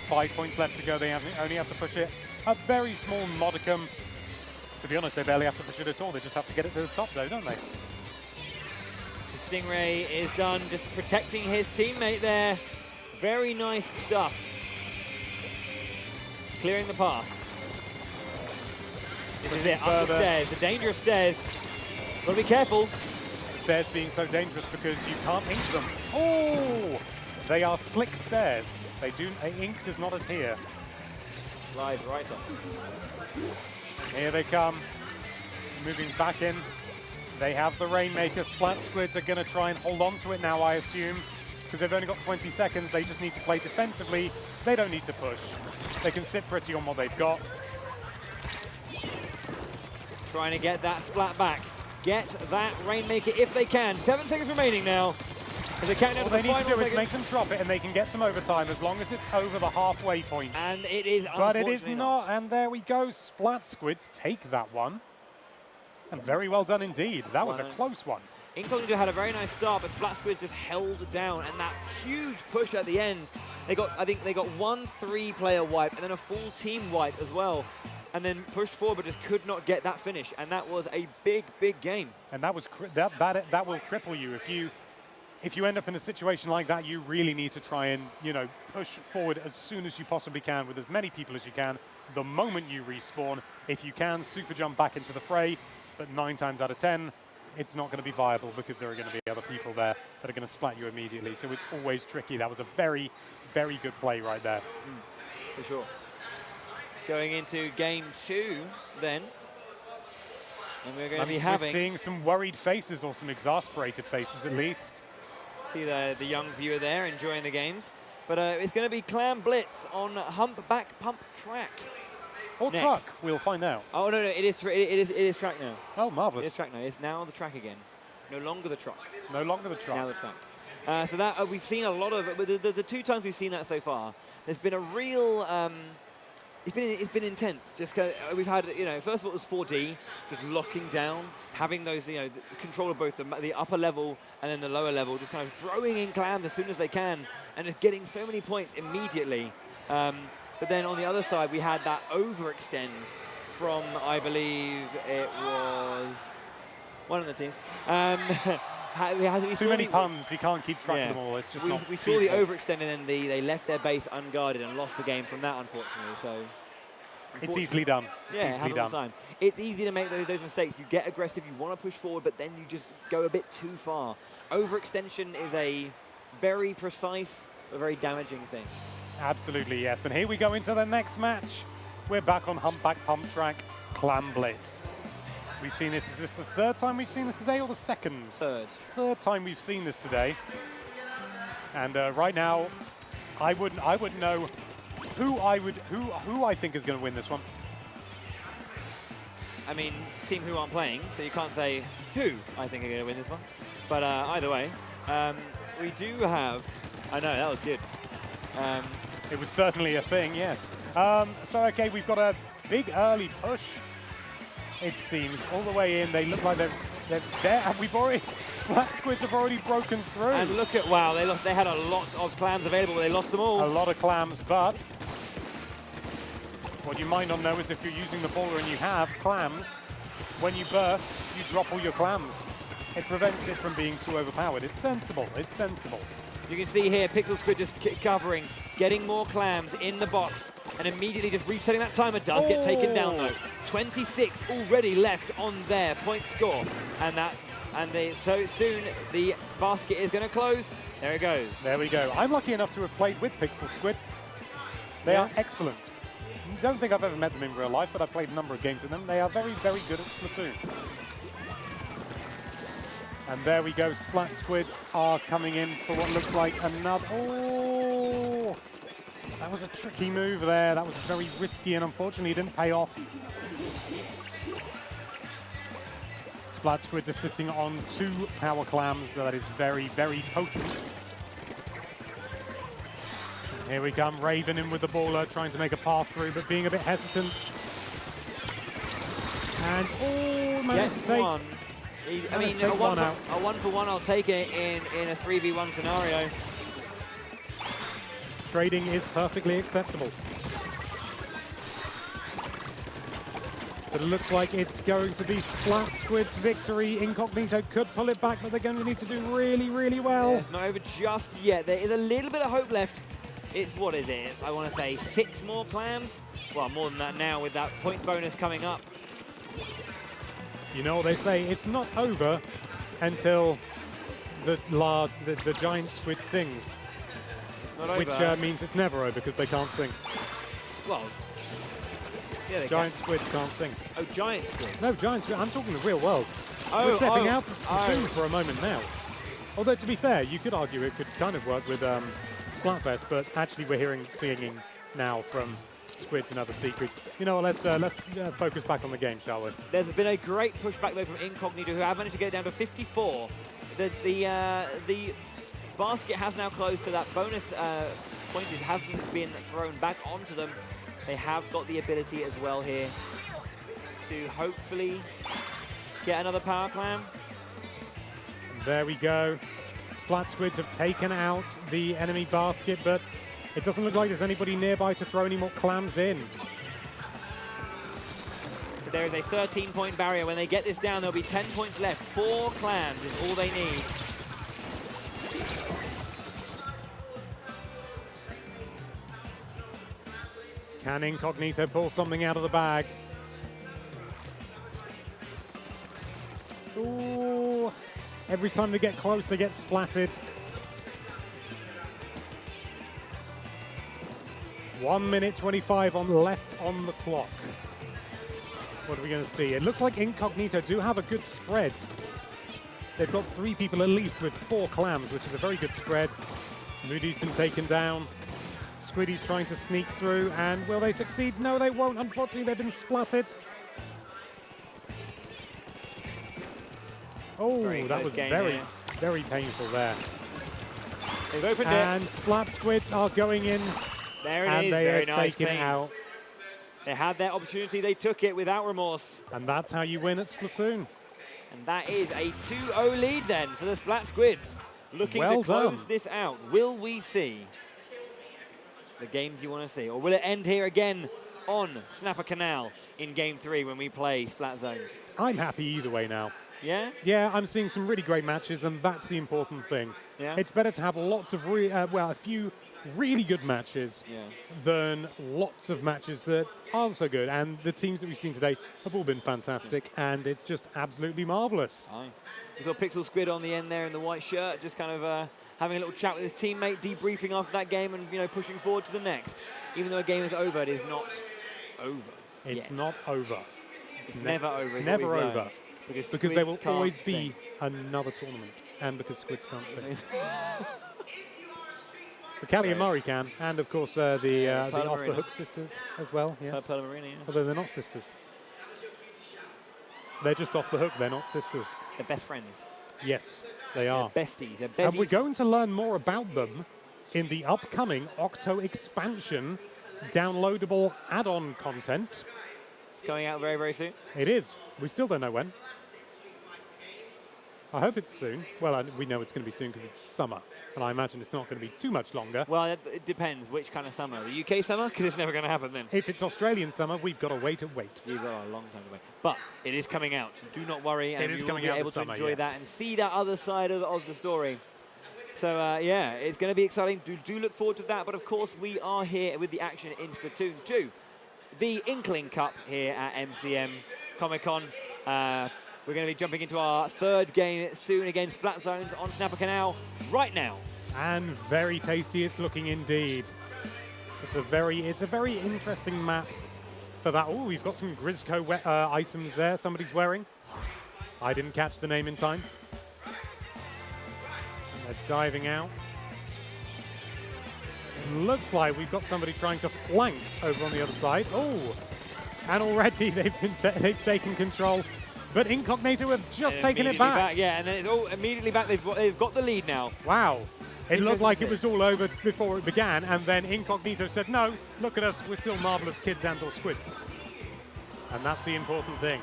5 points left to go. They only have to push it a very small modicum. To be honest, they barely have to push it at all. They just have to get it to the top, though, don't they? Stingray is done, just protecting his teammate there. Very nice stuff. Clearing the path. This is it, up the stairs, the dangerous stairs. Gotta be careful. Stairs being so dangerous because you can't ink them. Oh! They are slick stairs. Ink does not adhere. Slides right up. Here they come. Moving back in. They have the Rainmaker. Splat Squids are going to try and hold on to it now, I assume, because they've only got 20 seconds. They just need to play defensively. They don't need to push. They can sit pretty on what they've got. Trying to get that Splat back. Get that Rainmaker if they can. 7 seconds remaining now. As they count down All to they the need to final do is seconds. make them drop it, and they can get some overtime as long as it's over the halfway point. And it is, but it is not. And there we go. Splat Squids take that one. And very well done indeed. That was a close one. Inkognito had a very nice start, but Splat Squids just held down, and that huge push at the end. I think they got 1 3-player wipe and then a full team wipe as well, and then pushed forward, but just could not get that finish. And that was a big, big game. And that was that will cripple you if you end up in a situation like that. You really need to try and push forward as soon as you possibly can with as many people as you can. The moment you respawn, if you can, super jump back into the fray. But 9 times out of 10, it's not going to be viable because there are going to be other people there that are going to splat you immediately. So it's always tricky. That was a very, very good play right there. For sure. Going into game 2 then. And we're going to be seeing some worried faces, or some exasperated faces at least. See the young viewer there enjoying the games. But it's going to be Clam Blitz on Humpback Pump Track. Or Next. truck? We'll find out. Oh, no, it is track now. Oh, It marvelous. is track now. It's now the track again. No longer the truck. No longer the truck. Now the track. So that we've seen a lot of the 2 times we've seen that so far. There's been a real. It's been intense. Just we've had, first of all it was 4D, just locking down, having those, the control of both the upper level and then the lower level, just kind of throwing in clams as soon as they can, and just getting so many points immediately. But then on the other side, we had that overextend from, I believe it was one of the teams. Too many puns, you can't keep track of them all. It's just not we saw the feasible. overextend, and then they left their base unguarded and lost the game from that, unfortunately. So It's easily done. yeah, It's easily happens all done. the time. It's easy to make those mistakes. You get aggressive, you want to push forward, but then you just go a bit too far. Overextension is a very precise, but very damaging thing. Absolutely, yes. And here we go into the next match. We're back on Humpback Pump Track, Clam Blitz. We've seen this. Is this the 3rd time we've seen this today, or the 2nd? 3rd. 3rd time we've seen this today. And right now, I wouldn't know who I think is going to win this one. I mean, team who aren't playing, so you can't say who I think are going to win this one. But either way, we do have. I know that was good. It was certainly a thing, yes. So okay, we've got a big early push. It seems all the way in. They look like they're there. And we've already Splat Squids have already broken through. And look at wow, they had a lot of clams available. They lost them all. A lot of clams, but what you might not know is if you're using the baller and you have clams, when you burst, you drop all your clams. It prevents it from being too overpowered. It's sensible. It's sensible. You can see here, Pixel Squid just covering, getting more clams in the box, and immediately just resetting that timer. Does get taken down though. 26 already left on their point score, so soon the basket is going to close. There it goes. There we go. I'm lucky enough to have played with Pixel Squid. They are excellent. Don't think I've ever met them in real life, but I've played a number of games with them. They are very, very good at Splatoon. And there we go. Splat Squids are coming in for what looks like another. Oh, that was a tricky move there. That was very risky, and unfortunately, it didn't pay off. Splat Squids are sitting on 2 power clams, so that is very, very potent. Here we come, Raven in with the baller, trying to make a path through, but being a bit hesitant. And managed to take one. I mean, a one for one, I'll take it in a 3v1 scenario. Trading is perfectly acceptable. But it looks like it's going to be Splat Squid's victory. Inkognito could pull it back, but they're going to need to do really, really well. Yeah, it's not over just yet. There is a little bit of hope left. It's, what is it? I want to say 6 more clams? Well, more than that now with that point bonus coming up. You know what they say, it's not over until the giant squid sings. It's not over. Which means it's never over because they can't sing. Well, yeah, they Giant squids can't sing. Oh, giant squids. No, giant squid. I'm talking the real world. Oh, We're stepping out of Splatoon for a moment now. Although, to be fair, you could argue it could kind of work with Splatfest, but actually we're hearing singing now from Squids and other secrets. You know, let's focus back on the game, shall we? There's been a great pushback though from Inkognito, who have managed to get it down to 54. The basket has now closed, so that bonus pointage hasn't been thrown back onto them. They have got the ability as well here to hopefully get another power clam. And there we go. Splat Squids have taken out the enemy basket, but it doesn't look like there's anybody nearby to throw any more clams in. So there is a 13-point barrier. When they get this down, there'll be 10 points left. 4 clams is all they need. Can Inkognito pull something out of the bag? Ooh. Every time they get close, they get splatted. 1 minute 25 left on the clock. What are we going to see? It looks like Inkognito do have a good spread. They've got 3 people at least with 4 clams, which is a very good spread. Moody's been taken down. Squiddies trying to sneak through, and will they succeed? No, they won't. Unfortunately, they've been splatted. Oh, that was very painful there. They've opened and it. Splat Squids are going in. There it and is, they very are nice. taken out. They had their opportunity, they took it without remorse. And that's how you win at Splatoon. And that is a 2-0 lead then for the Splat Squids. Looking Well to close done. this out. Will we see the games you want to see? Or will it end here again on Snapper Canal in Game 3 when we play Splat Zones? I'm happy either way now. Yeah? Yeah, I'm seeing some really great matches, and that's the important thing. Yeah. It's better to have lots of, a few really good matches than lots of matches that aren't so good. And the teams that we've seen today have all been fantastic, and it's just absolutely marvelous. We saw Pixel Squid on the end there in the white shirt, just kind of having a little chat with his teammate, debriefing after that game, and pushing forward to the next. Even though a game is over, it is not over. It's not over. It's never over. It's never over. Because there will always be another tournament, and because Squids can't sing. But Callie and Murray can, and of course the Off the Hook sisters as well. Yes. Pearl Marina, Although they're not sisters. They're just off the hook, they're not sisters. They're best friends. Yes, they are. They're besties, they're And we're going to learn more about them in the upcoming Octo expansion downloadable add-on content. It's coming out very, very soon. It is. We still don't know when. I hope it's soon. Well, we know it's going to be soon because it's summer. And I imagine it's not going to be too much longer. Well, it depends which kind of summer. The UK summer? Because it's never going to happen then. If it's Australian summer, we've got to wait and wait. We've got a long time to wait. But it is coming out. So do not worry. And you will be able to enjoy that and see that other side of the story. So, yeah, it's going to be exciting. Do look forward to that. But, of course, we are here with the action in Splatoon 2. The Inkling Cup here at MCM Comic Con. We're going to be jumping into our third game soon against Splat Zones on Snapper Canal right now. And very tasty it's looking indeed. It's a very interesting map for that. Oh, we've got some Grizzco items there somebody's wearing. I didn't catch the name in time. And they're diving out. It looks like we've got somebody trying to flank over on the other side. Oh, and already they've taken control. But Inkognito have just taken it back. Yeah, and then it's all immediately back. They've got the lead now. Wow. It looked like it was all over before it began, and then Inkognito said, no, look at us, we're still marvelous kids and/or squids. And that's the important thing.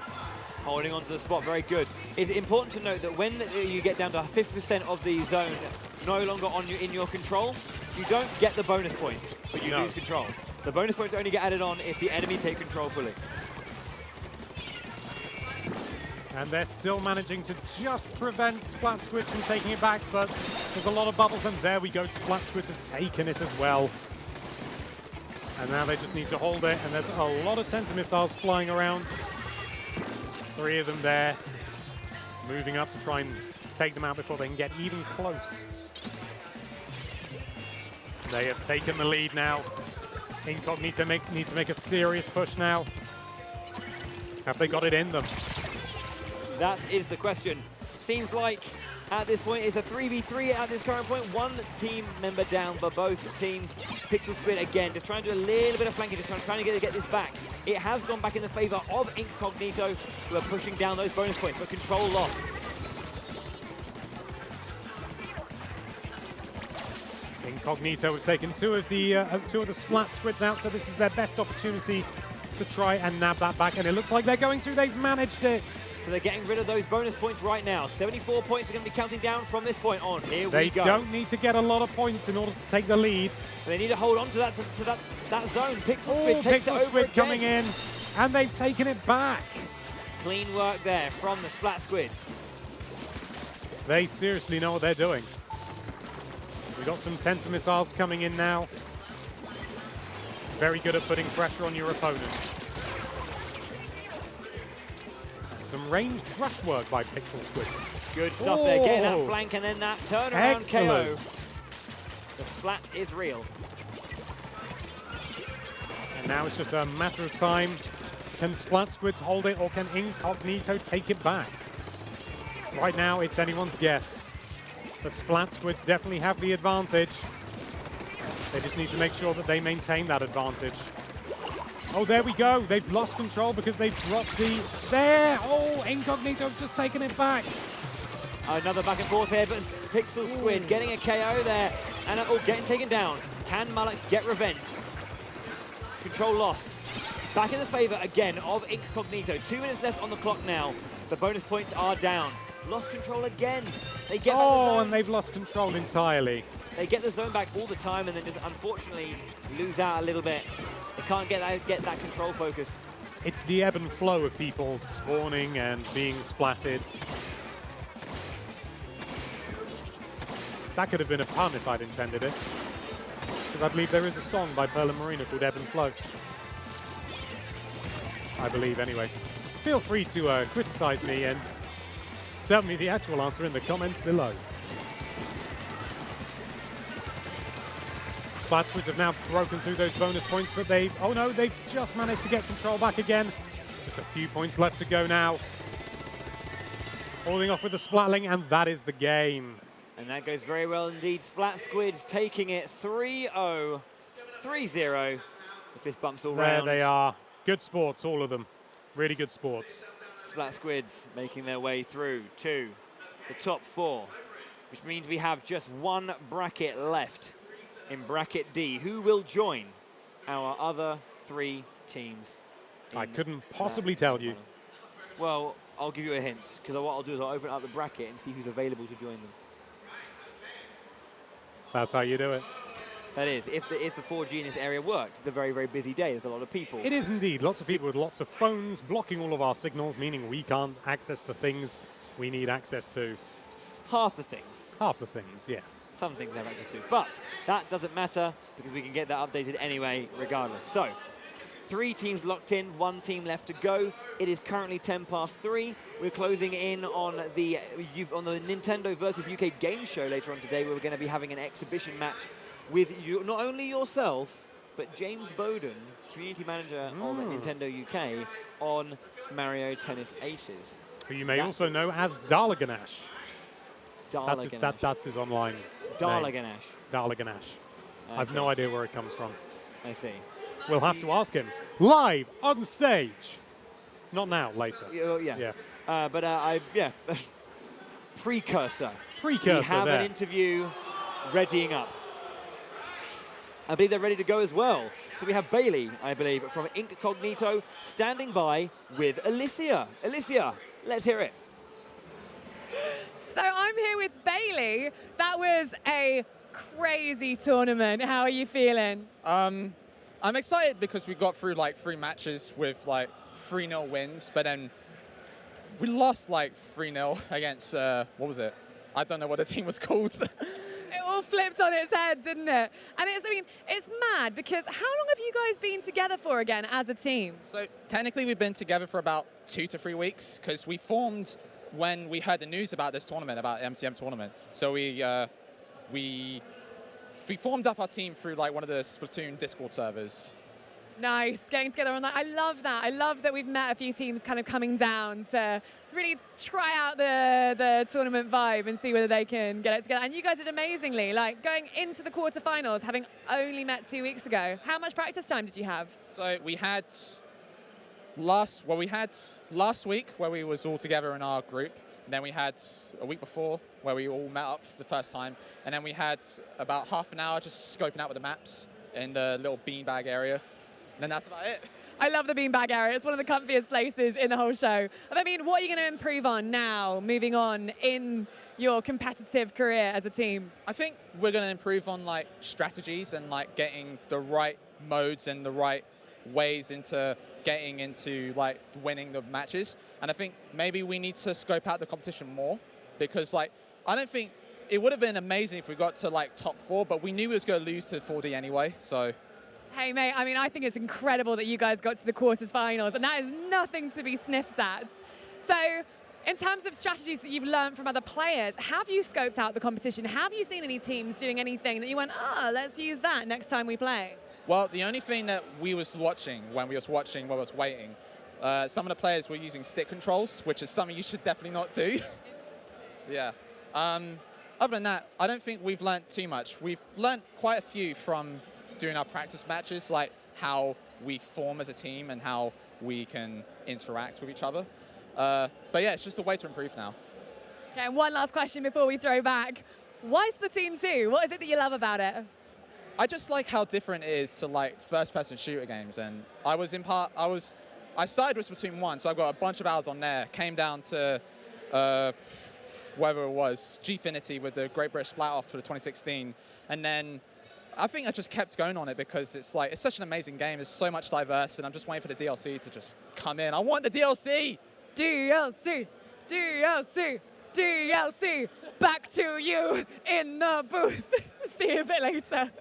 Holding on to the spot, very good. It's important to note that when you get down to 50% of the zone no longer in your control, you don't get the bonus points, but you lose control. The bonus points only get added on if the enemy take control fully. And they're still managing to just prevent Splat Squids from taking it back, but there's a lot of bubbles, and there we go. Splat Squids have taken it as well. And now they just need to hold it, and there's a lot of Tenta missiles flying around. 3 of them there, moving up to try and take them out before they can get even close. They have taken the lead now. Inkognito need to make a serious push now. Have they got it in them? That is the question. Seems like at this point it's a 3v3 at this current point. One team member down, but both teams. Pixel Squid again, just trying to do a little bit of flanking, just trying to get this back. It has gone back in the favor of Inkognito, who are pushing down those bonus points, but control lost. Inkognito have taken two of the Splat Squids out, so this is their best opportunity to try and nab that back, and it looks like they're going to. They've managed it. So they're getting rid of those bonus points right now. 74 points are going to be counting down from this point on. Here we go. They don't need to get a lot of points in order to take the lead. They need to hold on to that zone. Pixel Squid takes it over Squid again. coming in, and they've taken it back. Clean work there from the Splat Squids. They seriously know what they're doing. We've got some Tenta missiles coming in now. Very good at putting pressure on your opponent. Some ranged rush work by Pixel Squid. Good stuff there, getting that flank and then that turnaround KO. The Splat is real. And now it's just a matter of time. Can Splat Squids hold it, or can Inkognito take it back? Right now, it's anyone's guess. But Splat Squids definitely have the advantage. They just need to make sure that they maintain that advantage. Oh, there we go. They've lost control because they've dropped the... There! Oh, Inkognito's just taken it back. Another back and forth here, but Pixel Squid getting a KO there. And getting taken down. Can Malak get revenge? Control lost. Back in the favor again of Inkognito. 2 minutes left on the clock now. The bonus points are down. Lost control again. They get back the zone. And they've lost control entirely. They get the zone back all the time and then just unfortunately lose out a little bit. They can't get that control focus. It's the ebb and flow of people spawning and being splatted. That could have been a pun if I'd intended it. Because I believe there is a song by Pearl and Marina called Ebb and Flow. I believe, anyway. Feel free to criticize me and tell me the actual answer in the comments below. Squids have now broken through those bonus points, but they've just managed to get control back again. Just a few points left to go now. Holding off with the Splatling, and that is the game. And that goes very well indeed. Splat Squids taking it 3-0, 3-0. The fist bumps all round. There they are. Good sports, all of them. Really good sports. Splat Squids making their way through to the top 4, which means we have just one bracket left in bracket D. Who will join our other 3 teams? I couldn't possibly tell you. Well, I'll give you a hint, because what I'll do is I'll open up the bracket and see who's available to join them. That's how you do it. That is, if the 4G in this area worked. It's a very, very busy day. There's a lot of people. It is indeed. Lots of people with lots of phones blocking all of our signals, meaning we can't access the things we need access to. Half the things. Half the things, yes. Some things they have access to. But that doesn't matter because we can get that updated anyway, regardless. So, 3 teams locked in, 1 team left to go. It is currently 10 past 3. We're closing in on the Nintendo versus UK game show later on today, where we're going to be having an exhibition match with not only yourself, but James Bowden, community manager of Nintendo UK, on Mario Tennis Aces. Who you may also know as Darlaganash. Darlaganash. That's his online Darlaganash. name. Darlaganash. I've no idea where it comes from. I see. We'll have to ask him live on stage. Not now, later. Yeah. Precursor. Precursor. We have an interview readying up. I believe they're ready to go as well. So we have Bailey, I believe, from Inkognito, standing by with Alicia. Alicia, let's hear it. So I'm here with Bailey. That was a crazy tournament. How are you feeling? I'm excited because we got through like 3 matches with like 3-0 wins, but then we lost like 3-0 against, what was it? I don't know what the team was called. It all flipped on its head, didn't it? And it's mad because how long have you guys been together for again as a team? So technically we've been together for about 2 to 3 weeks because we formed when we heard the news about this tournament, about the MCM tournament. So we formed up our team through like one of the Splatoon Discord servers. Nice, getting together on that. I love that. I love that we've met a few teams kind of coming down to really try out the tournament vibe and see whether they can get it together. And you guys did amazingly, like going into the quarterfinals, having only met 2 weeks ago. How much practice time did you have? So we had last week where we was all together in our group. And then we had a week before where we all met up the first time. And then we had about half an hour just scoping out with the maps in the little beanbag area. And then that's about it. I love the beanbag area. It's one of the comfiest places in the whole show. I mean, what are you going to improve on now, moving on in your competitive career as a team? I think we're going to improve on like strategies and like getting the right modes and the right ways into getting into like winning the matches. And I think maybe we need to scope out the competition more because like I don't think it would have been amazing if we got to like top 4, but we knew we was going to lose to 4D anyway. So. Hey, mate, I mean, I think it's incredible that you guys got to the quarterfinals, and that is nothing to be sniffed at. So, in terms of strategies that you've learned from other players, have you scoped out the competition? Have you seen any teams doing anything that you went, let's use that next time we play? Well, the only thing that we was watching when we was waiting, some of the players were using stick controls, which is something you should definitely not do. Yeah. other than that, I don't think we've learnt too much. We've learnt quite a few from doing our practice matches, like how we form as a team and how we can interact with each other. But yeah, it's just a way to improve now. Okay, and one last question before we throw back. Why Splatoon 2? What is it that you love about it? I just like how different it is to like first-person shooter games, and I started with Splatoon 1, so I got a bunch of hours on there. Came down to whether it was Gfinity with the Great British Splat off for the 2016, and then I think I just kept going on it because it's such an amazing game. There's so much diverse, and I'm just waiting for the DLC to just come in. I want the DLC. DLC, DLC, DLC. Back to you in the booth. See you a bit later.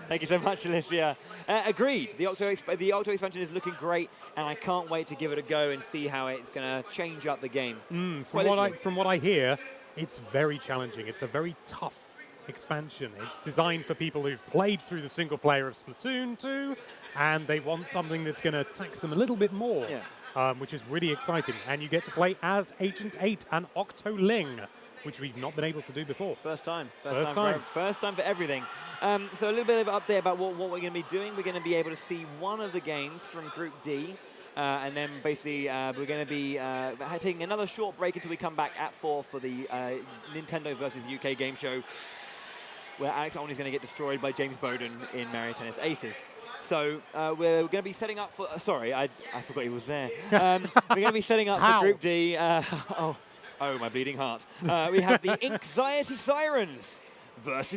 Thank you so much, Alicia. Agreed. The Octo expansion is looking great, and I can't wait to give it a go and see how it's going to change up the game. From what I hear, it's very challenging. It's a very tough expansion. It's designed for people who've played through the single player of Splatoon 2, and they want something that's going to tax them a little bit more, which is really exciting. And you get to play as Agent 8 and Octoling, which we've not been able to do before. First time for everything. So a little bit of an update about what we're going to be doing. We're going to be able to see one of the games from Group D, and then basically we're going to be taking another short break until we come back at 4 for the Nintendo versus UK game show, where Alex Olney is going to get destroyed by James Bowden in Mario Tennis Aces. So we're going to be setting up for... sorry, I forgot he was there. We're going to be setting up for Group D. Oh, my bleeding heart. We have the Anxiety Sirens versus